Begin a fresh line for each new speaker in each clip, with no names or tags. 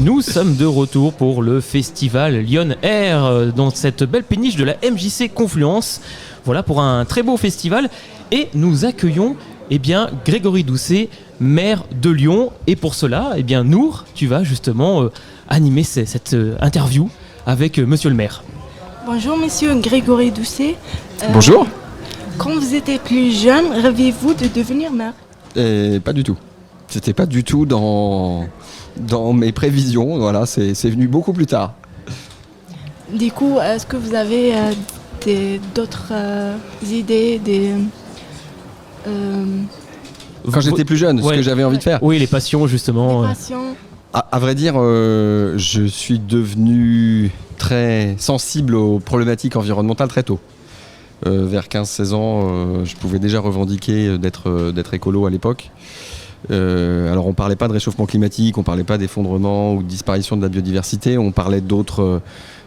nous sommes de retour pour le festival Lyon Air dans cette belle péniche de la MJC Confluence. Voilà pour un très beau festival et nous accueillons Grégory Doucet, maire de Lyon. Et pour cela, Nour, tu vas justement animer cette interview avec monsieur le maire.
Bonjour monsieur Grégory Doucet.
Bonjour.
Quand vous étiez plus jeune, rêviez-vous de devenir maire ?
Pas du tout. C'était pas du tout dans mes prévisions. Voilà, c'est venu beaucoup plus tard.
Du coup, est-ce que vous avez d'autres idées
Quand j'étais plus jeune, ce que j'avais envie de faire.
Oui, les passions justement.
Les passions.
À vrai dire, je suis devenu très sensible aux problématiques environnementales très tôt. Vers 15-16 ans, je pouvais déjà revendiquer d'être écolo à l'époque. Alors on ne parlait pas de réchauffement climatique, on ne parlait pas d'effondrement ou de disparition de la biodiversité, on parlait d'autres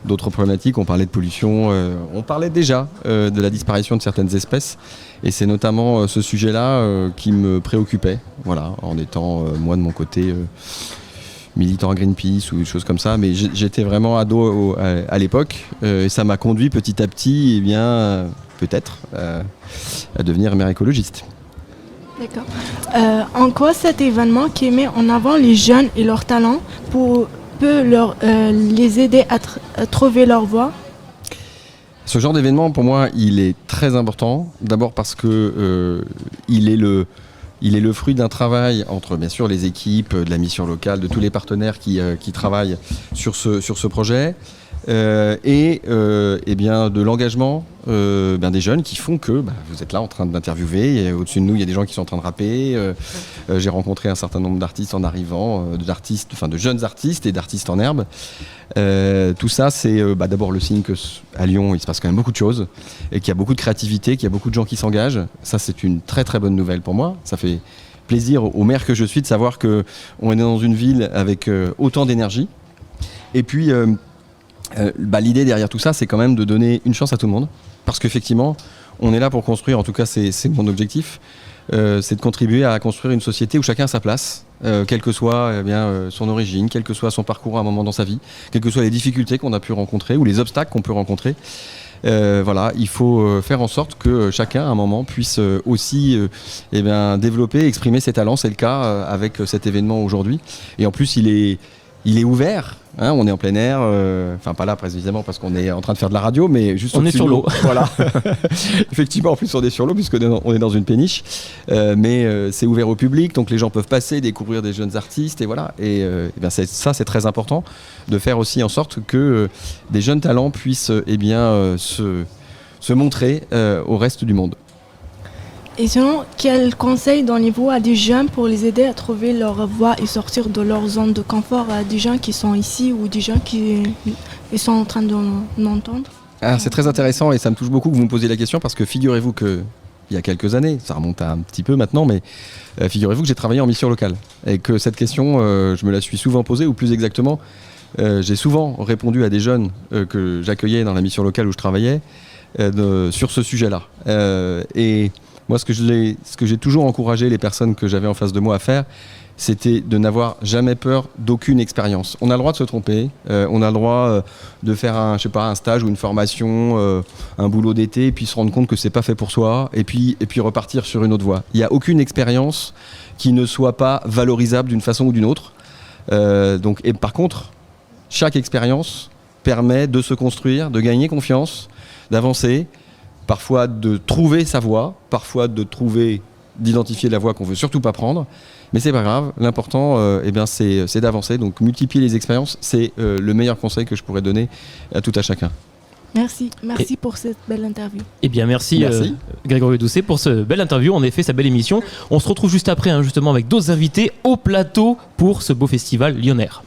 problématiques, on parlait de pollution, on parlait déjà de la disparition de certaines espèces. Et c'est notamment ce sujet-là qui me préoccupait, voilà, en étant moi de mon côté militant à Greenpeace ou des choses comme ça, mais j'étais vraiment ado à l'époque et ça m'a conduit petit à petit, peut-être, à devenir maire écologiste.
D'accord. En quoi cet événement qui met en avant les jeunes et leurs talents peut les aider à trouver leur voie ?
Ce genre d'événement, pour moi, il est très important. D'abord parce que il est le fruit d'un travail entre, bien sûr, les équipes de la mission locale, de tous les partenaires qui travaillent sur ce projet, et de l'engagement des jeunes qui font que vous êtes là en train d'interviewer. Et au-dessus de nous, il y a des gens qui sont en train de rapper. J'ai rencontré un certain nombre d'artistes en arrivant, de jeunes artistes et d'artistes en herbe. Tout ça, c'est d'abord le signe qu'à Lyon, il se passe quand même beaucoup de choses et qu'il y a beaucoup de créativité, qu'il y a beaucoup de gens qui s'engagent. Ça, c'est une très très bonne nouvelle pour moi. Ça fait plaisir au maire que je suis de savoir qu'on est dans une ville avec autant d'énergie. Et puis, l'idée derrière tout ça, c'est quand même de donner une chance à tout le monde. Parce qu'effectivement, on est là pour construire, en tout cas c'est mon objectif, c'est de contribuer à construire une société où chacun a sa place, quelle que soit son origine, quel que soit son parcours à un moment dans sa vie, quelles que soient les difficultés qu'on a pu rencontrer ou les obstacles qu'on peut rencontrer. Il faut faire en sorte que chacun à un moment puisse aussi développer, exprimer ses talents. C'est le cas avec cet événement aujourd'hui. Et en plus, il est ouvert. On est en plein air, pas là précisément parce qu'on est en train de faire de la radio, mais juste
on est sur l'eau.
Voilà. Effectivement, en plus on est sur l'eau puisqu'on est dans une péniche, mais c'est ouvert au public, donc les gens peuvent passer, découvrir des jeunes artistes et voilà. C'est très important de faire aussi en sorte que des jeunes talents puissent se montrer au reste du monde.
Et sinon, quel conseil donnez-vous à des jeunes pour les aider à trouver leur voie et sortir de leur zone de confort, à des gens qui sont ici ou des gens qui sont en train d'entendre ?
C'est très intéressant et ça me touche beaucoup que vous me posiez la question parce que figurez-vous qu'il y a quelques années, ça remonte à un petit peu maintenant, mais figurez-vous que j'ai travaillé en mission locale et que cette question, je me la suis souvent posée, ou plus exactement, j'ai souvent répondu à des jeunes que j'accueillais dans la mission locale où je travaillais sur ce sujet-là. Et moi, ce que j'ai toujours encouragé les personnes que j'avais en face de moi à faire, c'était de n'avoir jamais peur d'aucune expérience. On a le droit de se tromper, on a le droit de faire un stage ou une formation, un boulot d'été, et puis se rendre compte que c'est pas fait pour soi, et puis repartir sur une autre voie. Il n'y a aucune expérience qui ne soit pas valorisable d'une façon ou d'une autre. Et par contre, chaque expérience permet de se construire, de gagner confiance, d'avancer, parfois de trouver sa voie, parfois d'identifier la voie qu'on veut surtout pas prendre, mais c'est pas grave. L'important, c'est d'avancer. Donc multiplier les expériences, c'est le meilleur conseil que je pourrais donner à tout à chacun.
Merci pour cette belle interview.
Merci. Grégory Doucet pour cette belle interview, en effet, cette belle émission. On se retrouve juste après, justement, avec d'autres invités au plateau pour ce beau festival Lyon Air.